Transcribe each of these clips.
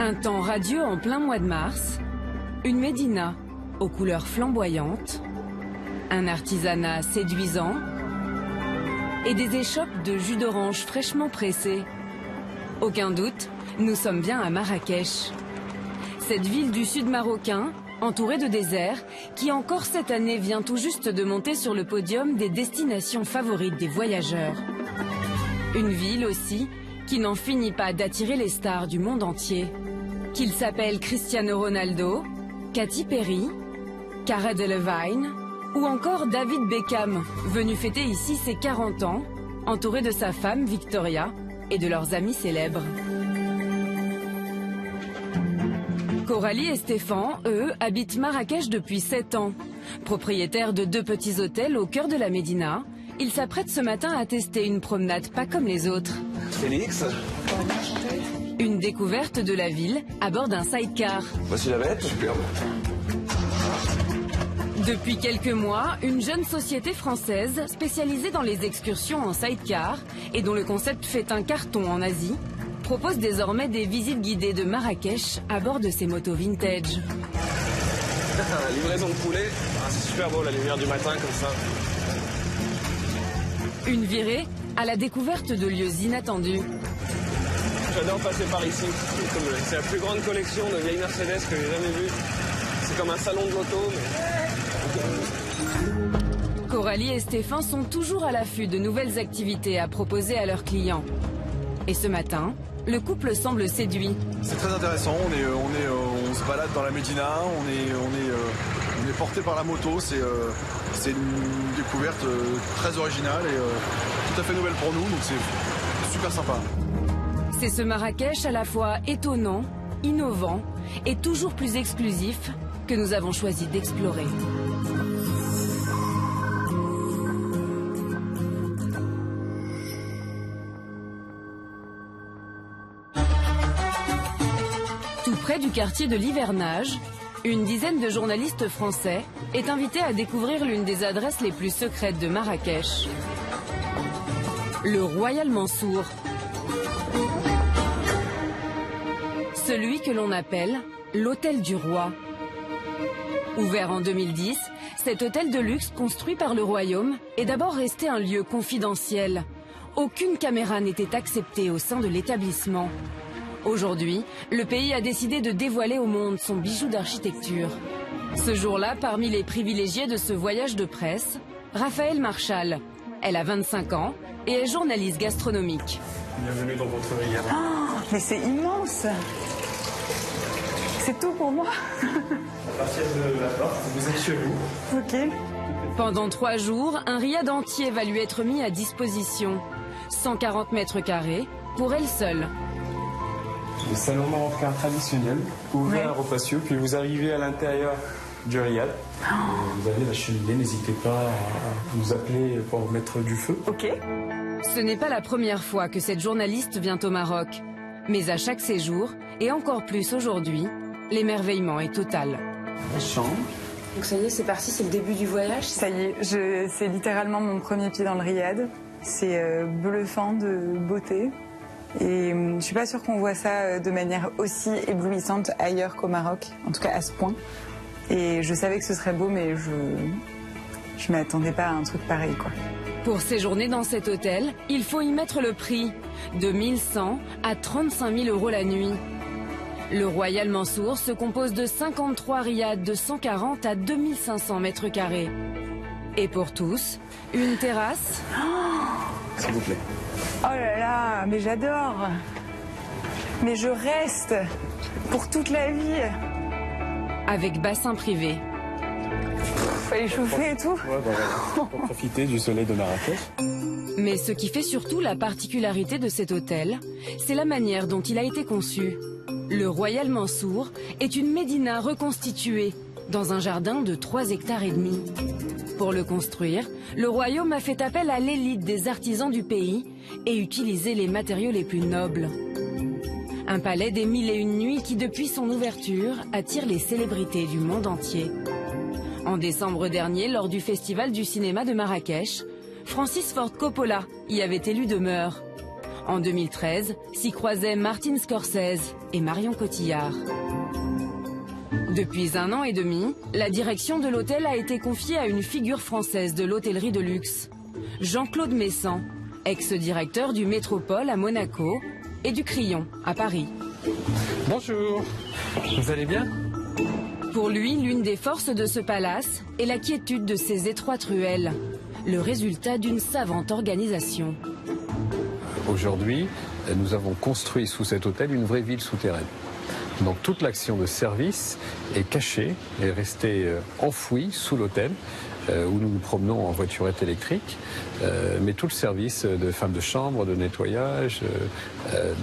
Un temps radieux en plein mois de mars, une médina aux couleurs flamboyantes, un artisanat séduisant et des échoppes de jus d'orange fraîchement pressé. Aucun doute, nous sommes bien à Marrakech. Cette ville du sud marocain, entourée de désert, qui encore cette année vient tout juste de monter sur le podium des destinations favorites des voyageurs. Une ville aussi qui n'en finit pas d'attirer les stars du monde entier. Qu'ils s'appellent Cristiano Ronaldo, Katy Perry, Cara Delevingne ou encore David Beckham, venu fêter ici ses 40 ans, entouré de sa femme Victoria et de leurs amis célèbres. Coralie et Stéphane, eux, habitent Marrakech depuis 7 ans. Propriétaires de 2 petits hôtels au cœur de la Médina, ils s'apprêtent ce matin à tester une promenade pas comme les autres. Félix. Une découverte de la ville à bord d'un sidecar. Voici la bête. Superbe. Depuis quelques mois, une jeune société française spécialisée dans les excursions en sidecar et dont le concept fait un carton en Asie, propose désormais des visites guidées de Marrakech à bord de ses motos vintage. Livraison de poulet, c'est super beau la lumière du matin comme ça. Une virée à la découverte de lieux inattendus. J'adore passer par ici. C'est la plus grande collection de vieilles Mercedes que j'ai jamais vue. C'est comme un salon de l'auto. Mais... Coralie et Stéphane sont toujours à l'affût de nouvelles activités à proposer à leurs clients. Et ce matin, le couple semble séduit. C'est très intéressant, on se balade dans la Médina, on est porté par la moto, c'est une découverte très originale et tout à fait nouvelle pour nous, donc c'est super sympa. C'est ce Marrakech à la fois étonnant, innovant et toujours plus exclusif que nous avons choisi d'explorer. Tout près du quartier de l'Hivernage, une dizaine de journalistes français est invitée à découvrir l'une des adresses les plus secrètes de Marrakech. Le Royal Mansour. Celui que l'on appelle l'Hôtel du Roi. Ouvert en 2010, cet hôtel de luxe construit par le Royaume est d'abord resté un lieu confidentiel. Aucune caméra n'était acceptée au sein de l'établissement. Aujourd'hui, le pays a décidé de dévoiler au monde son bijou d'architecture. Ce jour-là, parmi les privilégiés de ce voyage de presse, Raphaël Marchal. Elle a 25 ans et est journaliste gastronomique. Bienvenue dans votre rivière. Oh, mais c'est immense! C'est tout pour moi. À partir de la porte, vous êtes chez vous. Ok. Pendant 3 jours, un riad entier va lui être mis à disposition. 140 mètres carrés pour elle seule. Le salon marocain traditionnel, ouvert au patio, puis vous arrivez à l'intérieur du riad. Vous avez la cheminée, n'hésitez pas à nous appeler pour mettre du feu. Ok. Ce n'est pas la première fois que cette journaliste vient au Maroc. Mais à chaque séjour, et encore plus aujourd'hui, l'émerveillement est total. La chambre. Donc ça y est, c'est parti, c'est le début du voyage. Ça y est, c'est littéralement mon premier pied dans le riad. C'est bluffant de beauté. Et je suis pas sûre qu'on voit ça de manière aussi éblouissante ailleurs qu'au Maroc, en tout cas à ce point. Et je savais que ce serait beau, mais je m'attendais pas à un truc pareil, quoi. Pour séjourner dans cet hôtel, il faut y mettre le prix, de 1100 à 35 000 euros la nuit. Le Royal Mansour se compose de 53 riads de 140 à 2500 mètres carrés. Et pour tous, une terrasse. S'il vous plaît. Oh là là, mais j'adore. Mais je reste pour toute la vie. Avec bassin privé. Fallait chauffer et tout. Ouais, voilà. Pour profiter du soleil de Marrakech. Mais ce qui fait surtout la particularité de cet hôtel, c'est la manière dont il a été conçu. Le Royal Mansour est une médina reconstituée dans un jardin de 3,5 hectares. Pour le construire, le royaume a fait appel à l'élite des artisans du pays et utilisé les matériaux les plus nobles. Un palais des 1001 nuits qui, depuis son ouverture, attire les célébrités du monde entier. En décembre dernier, lors du Festival du cinéma de Marrakech, Francis Ford Coppola y avait élu demeure. En 2013, s'y croisaient Martin Scorsese et Marion Cotillard. Depuis 1 an et demi, la direction de l'hôtel a été confiée à une figure française de l'hôtellerie de luxe, Jean-Claude Messan, ex-directeur du Métropole à Monaco et du Crillon à Paris. Bonjour, vous allez bien? Pour lui, l'une des forces de ce palace est la quiétude de ses étroites ruelles, le résultat d'une savante organisation. Aujourd'hui, nous avons construit sous cet hôtel une vraie ville souterraine. Donc toute l'action de service est cachée, est restée enfouie sous l'hôtel, où nous nous promenons en voiturette électrique, mais tout le service de femme de chambre, de nettoyage,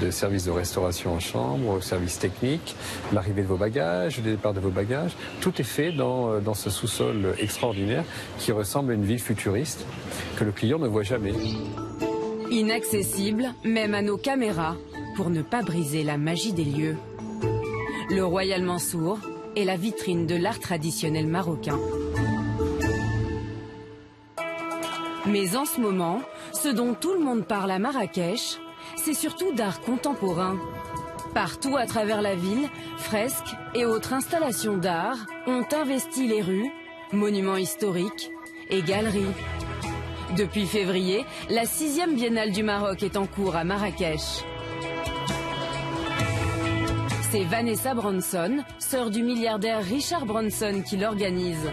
de service de restauration en chambre, service technique, l'arrivée de vos bagages, le départ de vos bagages, tout est fait dans ce sous-sol extraordinaire qui ressemble à une ville futuriste que le client ne voit jamais. Inaccessible, même à nos caméras, pour ne pas briser la magie des lieux. Le Royal Mansour est la vitrine de l'art traditionnel marocain. Mais en ce moment, ce dont tout le monde parle à Marrakech, c'est surtout d'art contemporain. Partout à travers la ville, fresques et autres installations d'art ont investi les rues, monuments historiques et galeries. Depuis février, la 6e Biennale du Maroc est en cours à Marrakech. C'est Vanessa Bronson, sœur du milliardaire Richard Branson, qui l'organise.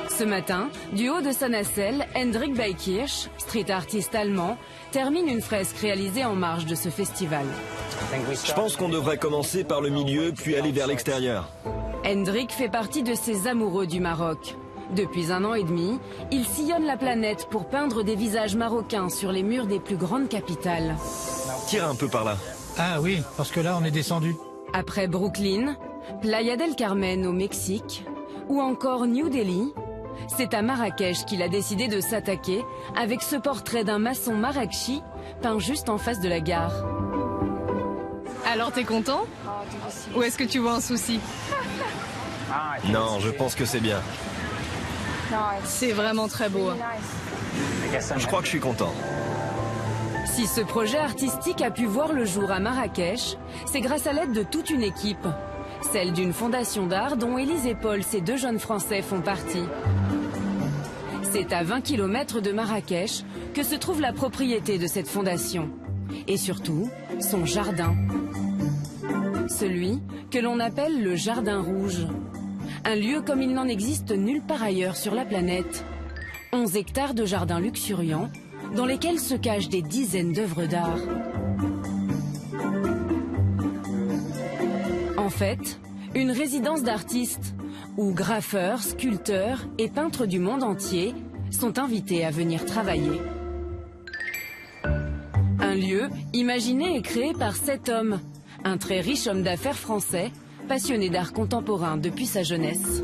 Ce matin, du haut de sa nacelle, Hendrik Beikirch, street artiste allemand, termine une fresque réalisée en marge de ce festival. Je pense qu'on devrait commencer par le milieu, puis aller vers l'extérieur. Hendrik fait partie de ces amoureux du Maroc. Depuis 1 an et demi, il sillonne la planète pour peindre des visages marocains sur les murs des plus grandes capitales. Tire un peu par là. Ah oui, parce que là on est descendu. Après Brooklyn, Playa del Carmen au Mexique, ou encore New Delhi, c'est à Marrakech qu'il a décidé de s'attaquer avec ce portrait d'un maçon marrakchi peint juste en face de la gare. Alors t'es content? Ou est-ce que tu vois un souci? Non, je pense que c'est bien. C'est vraiment très beau. Je crois que je suis content. Si ce projet artistique a pu voir le jour à Marrakech, c'est grâce à l'aide de toute une équipe. Celle d'une fondation d'art dont Élise et Paul, ces 2 jeunes Français, font partie. C'est à 20 km de Marrakech que se trouve la propriété de cette fondation. Et surtout, son jardin. Celui que l'on appelle le Jardin Rouge. Un lieu comme il n'en existe nulle part ailleurs sur la planète. 11 hectares de jardins luxuriants dans lesquels se cachent des dizaines d'œuvres d'art. En fait, une résidence d'artistes où graffeurs, sculpteurs et peintres du monde entier sont invités à venir travailler. Un lieu imaginé et créé par cet homme, un très riche homme d'affaires français, passionné d'art contemporain depuis sa jeunesse.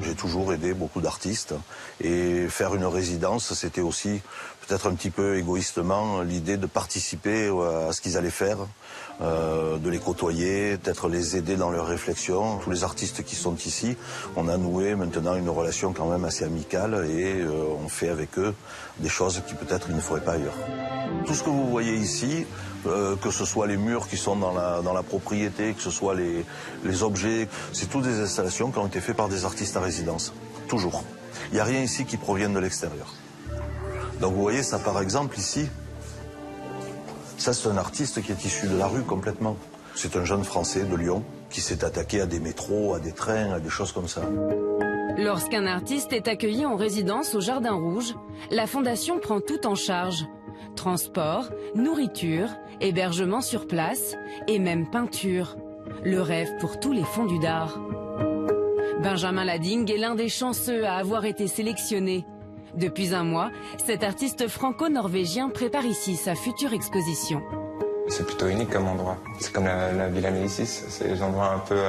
J'ai toujours aidé beaucoup d'artistes et faire une résidence, c'était aussi peut-être un petit peu égoïstement l'idée de participer à ce qu'ils allaient faire, de les côtoyer, peut-être les aider dans leurs réflexions. Tous les artistes qui sont ici, on a noué maintenant une relation quand même assez amicale et on fait avec eux des choses qui peut-être ils ne feraient pas ailleurs. Tout ce que vous voyez ici, que ce soit les murs qui sont dans la propriété, que ce soit les objets, c'est toutes des installations qui ont été faites par des artistes à résidence. Toujours. Il n'y a rien ici qui provienne de l'extérieur. Donc vous voyez ça par exemple ici, ça c'est un artiste qui est issu de la rue complètement. C'est un jeune Français de Lyon qui s'est attaqué à des métros, à des trains, à des choses comme ça. Lorsqu'un artiste est accueilli en résidence au Jardin Rouge, la Fondation prend tout en charge. Transport, nourriture, hébergement sur place et même peinture. Le rêve pour tous les fondus d'art. Benjamin Lading est l'un des chanceux à avoir été sélectionné. Depuis 1 mois, cet artiste franco-norvégien prépare ici sa future exposition. C'est plutôt unique comme endroit. C'est comme la Villa Médicis. C'est des endroits un peu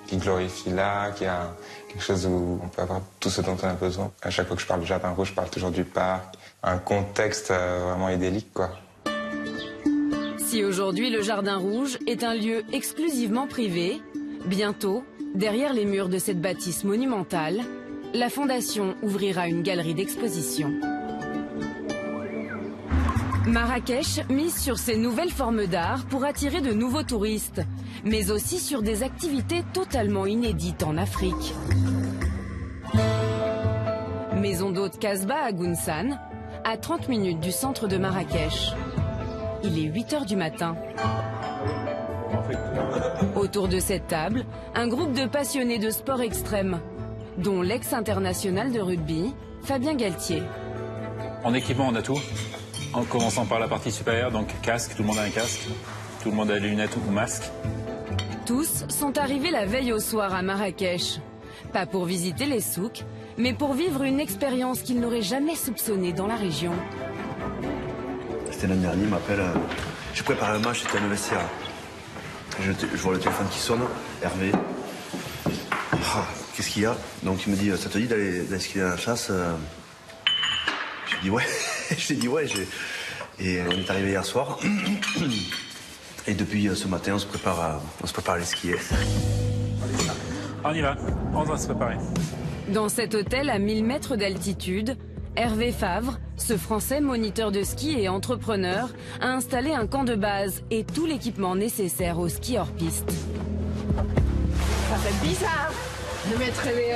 qui glorifient l'art, qui a quelque chose où on peut avoir tout ce dont on a besoin. À chaque fois que je parle du Jardin Rouge, je parle toujours du parc. Un contexte vraiment idyllique, quoi. Si aujourd'hui le Jardin Rouge est un lieu exclusivement privé, bientôt, derrière les murs de cette bâtisse monumentale, la Fondation ouvrira une galerie d'exposition. Marrakech mise sur ces nouvelles formes d'art pour attirer de nouveaux touristes, mais aussi sur des activités totalement inédites en Afrique. Maison d'hôte Casbah à Gounsan, à 30 minutes du centre de Marrakech. Il est 8 h du matin. Autour de cette table, un groupe de passionnés de sport extrême, dont l'ex-international de rugby, Fabien Galtier. En équipement, on a tout. En commençant par la partie supérieure, donc casque, tout le monde a un casque. Tout le monde a des lunettes ou masque. Tous sont arrivés la veille au soir à Marrakech. Pas pour visiter les souks, mais pour vivre une expérience qu'ils n'auraient jamais soupçonnée dans la région. C'était l'année dernière, il m'appelle. Je prépare un match, c'était un vestiaire. Je vois le téléphone qui sonne, Hervé. Ah, qu'est-ce qu'il y a? Donc il me dit, ça te dit d'aller skier à la chasse? Je lui dis ouais. Je lui dis ouais. Et on est arrivé hier soir. Et depuis ce matin, on se prépare à aller skier. On y va, on va se préparer. Dans cet hôtel à 1000 mètres d'altitude, Hervé Favre, ce Français moniteur de ski et entrepreneur, a installé un camp de base et tout l'équipement nécessaire au ski hors piste. Ça fait bizarre de mettre les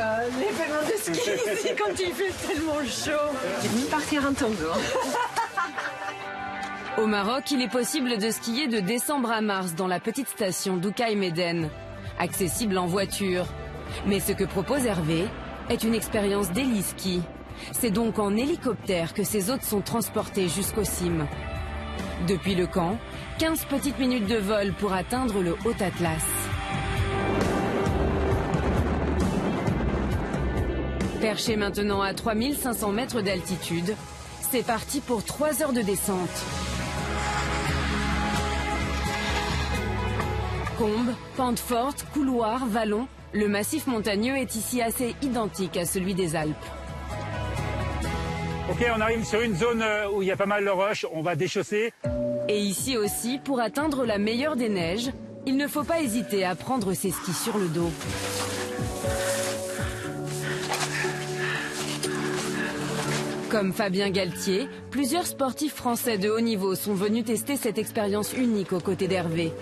vêtements de ski ici quand il fait tellement chaud. J'ai dû partir en tango. Au Maroc, il est possible de skier de décembre à mars dans la petite station d'Oukaï Meden, accessible en voiture. Mais ce que propose Hervé est une expérience d'héliski. C'est donc en hélicoptère que ces hôtes sont transportés jusqu'au cime. Depuis le camp, 15 petites minutes de vol pour atteindre le Haut Atlas. Perché maintenant à 3500 mètres d'altitude, c'est parti pour 3 heures de descente. Combes, pentes fortes, couloirs, vallons, le massif montagneux est ici assez identique à celui des Alpes. Ok, on arrive sur une zone où il y a pas mal de roches, on va déchausser. Et ici aussi, pour atteindre la meilleure des neiges, il ne faut pas hésiter à prendre ses skis sur le dos. Comme Fabien Galtier, plusieurs sportifs français de haut niveau sont venus tester cette expérience unique aux côtés d'Hervé.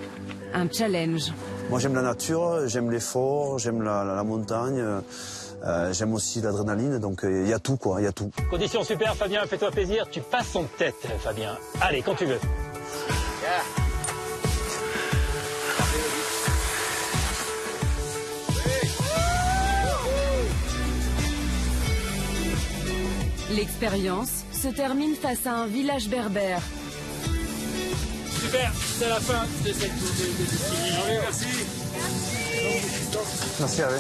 Un challenge. Moi j'aime la nature, j'aime l'effort, j'aime la montagne, j'aime aussi l'adrénaline, donc il y a tout quoi, il y a tout. Condition super Fabien, fais-toi plaisir, tu passes en tête Fabien. Allez, quand tu veux. Yeah. L'expérience se termine face à un village berbère. Super, c'est la fin de cette course de ski. Merci. Merci Hervé.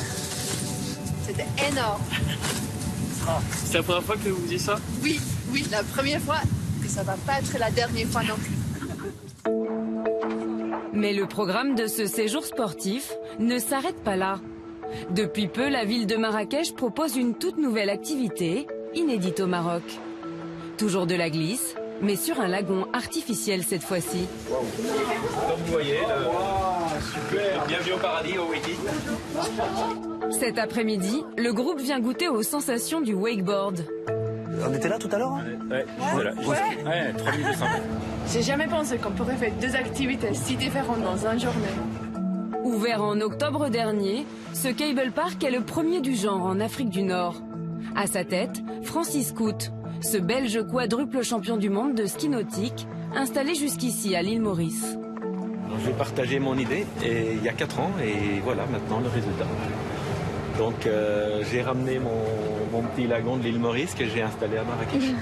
C'était énorme. C'est la première fois que vous faisiez ça? Oui, la première fois, et ça va pas être la dernière fois non plus. Mais le programme de ce séjour sportif ne s'arrête pas là. Depuis peu, la ville de Marrakech propose une toute nouvelle activité, inédite au Maroc. Toujours de la glisse, mais sur un lagon artificiel cette fois-ci. Wow. Comme vous voyez, super, bienvenue au paradis, au Wiki. Cet après-midi, le groupe vient goûter aux sensations du wakeboard. On était là tout à l'heure? Ouais, ouais, 3200 mètres. J'ai jamais pensé qu'on pourrait faire deux activités si différentes dans une journée. Ouvert en octobre dernier, ce cable park est le premier du genre en Afrique du Nord. À sa tête, Francis Coute, ce Belge quadruple champion du monde de ski nautique, installé jusqu'ici à l'île Maurice. J'ai partagé mon idée il y a 4 ans et voilà maintenant le résultat. Donc j'ai ramené mon petit lagon de l'île Maurice que j'ai installé à Marrakech.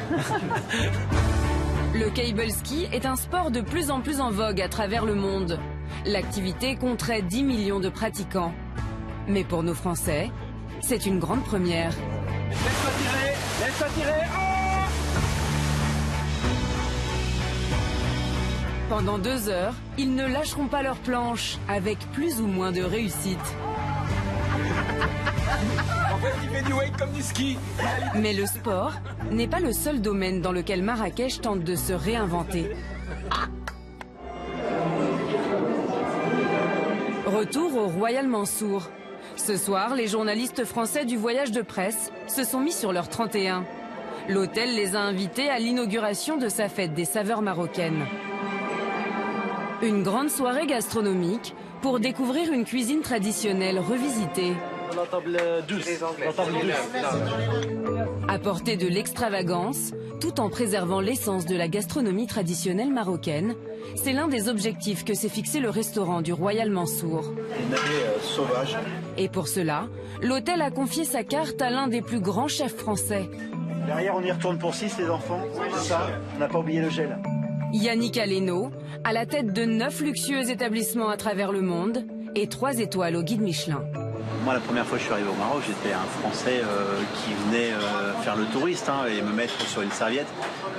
Le cable ski est un sport de plus en plus en vogue à travers le monde. L'activité compterait 10 millions de pratiquants. Mais pour nos Français, c'est une grande première. Laisse-toi tirer, oh! Pendant 2 heures, ils ne lâcheront pas leurs planches, avec plus ou moins de réussite. En fait, il fait du wake comme du ski. Mais le sport n'est pas le seul domaine dans lequel Marrakech tente de se réinventer. Retour au Royal Mansour. Ce soir, les journalistes français du voyage de presse se sont mis sur leur 31. l'hôtel les a invités à l'inauguration de sa fête des saveurs marocaines. Une grande soirée gastronomique pour découvrir une cuisine traditionnelle revisitée. La table douce. La table douce. Apporter de l'extravagance, tout en préservant l'essence de la gastronomie traditionnelle marocaine, c'est l'un des objectifs que s'est fixé le restaurant du Royal Mansour. Une année sauvage. Et pour cela, l'hôtel a confié sa carte à l'un des plus grands chefs français. Derrière, on y retourne pour 6, les enfants. C'est ça. On n'a pas oublié le gel. Yannick Aleno, à la tête de 9 luxueux établissements à travers le monde et 3 étoiles au guide Michelin. Moi, la première fois que je suis arrivé au Maroc, j'étais un Français qui venait faire le touriste et me mettre sur une serviette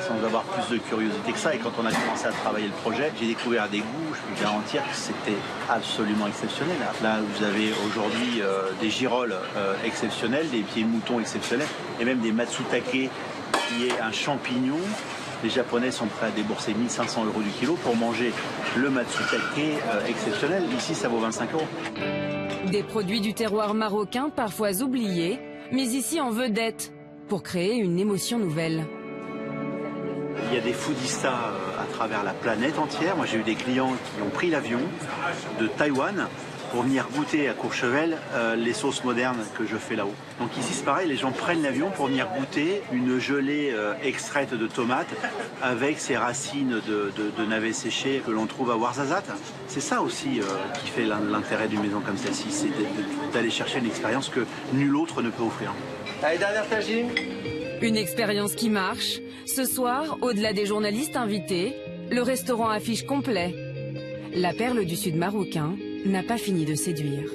sans avoir plus de curiosité que ça. Et quand on a commencé à travailler le projet, j'ai découvert des goûts, je peux garantir que c'était absolument exceptionnel. Là, vous avez aujourd'hui des girolles exceptionnelles, des pieds de mouton exceptionnels et même des matsutake, qui est un champignon. Les Japonais sont prêts à débourser 1 500 € du kilo pour manger le matsutake exceptionnel. Ici, ça vaut 25 €. Des produits du terroir marocain parfois oubliés, mais ici en vedette, pour créer une émotion nouvelle. Il y a des foodistas à travers la planète entière. Moi, j'ai eu des clients qui ont pris l'avion de Taïwan pour venir goûter à Courchevel les sauces modernes que je fais là-haut. Donc ici, c'est pareil, les gens prennent l'avion pour venir goûter une gelée extraite de tomates avec ses racines de navets séchés que l'on trouve à Ouarzazate. C'est ça aussi qui fait l'intérêt d'une maison comme celle-ci, c'est d'aller chercher une expérience que nul autre ne peut offrir. Allez, dernière tagine. Une expérience qui marche. Ce soir, au-delà des journalistes invités, le restaurant affiche complet. La perle du sud marocain n'a pas fini de séduire.